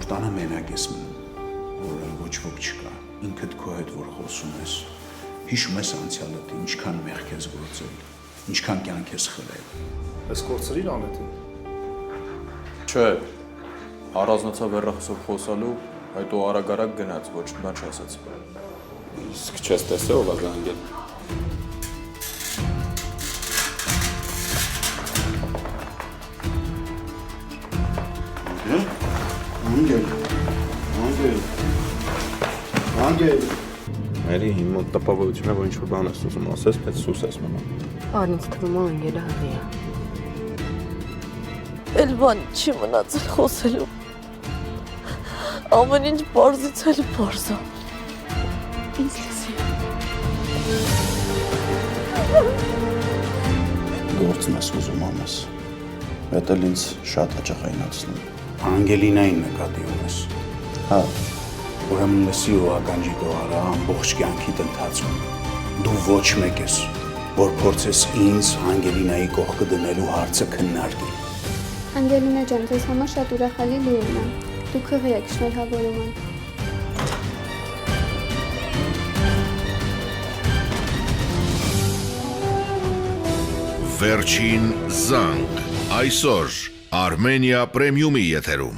որ տանը մենակ ես մնում, որ ոչ ոք չկա, ինքդ քո հետ որ խոսում ես, հիշում ես անցյալդ, ինչքան մեղք ես գործել, ինչքան կյանք ես խլել։ Ես կորցրիր անետին։ Չէ, առանձնացավ հեռախոսով խոսալու, հետո արագ-արագ գնաց, ոչ մի բան չասաց։ Իսկ չես տեսել ով է զանգել։ Անգել։ Մերի հիմա մոտ տպավորությունն է, որ ինչ-որ բան ես ուզում ասես, բայց սուս ես մնում։ Արինց թվում է անգելը հղի է։ Էլ բան չի մնացել խոսելու։ Ամեն ինչ պարզից էլ պարզ է։ Ինձ լսի։ Գործն ես ուզում ամես, հետ էլ ինձ շատ հաճախայնացնում։ Անգելինային նկատի ունես։ Հա, ուրեմն լսի ու ականջի տողարա ամբողջ կյանքիդ ընթացքում։ Դու ոչ մեկ ես, որ փորձես ինձ Անգելինայի կողքը դնելու հարցը քննարկել։ Անգելինա ջան, ձեզ համար շատ ուրախալի լուրն է։ Դուք հղի եք, շնորհավորում եմ։ Վերջին զանգ այսօր Armenia Premium-ի եթերում։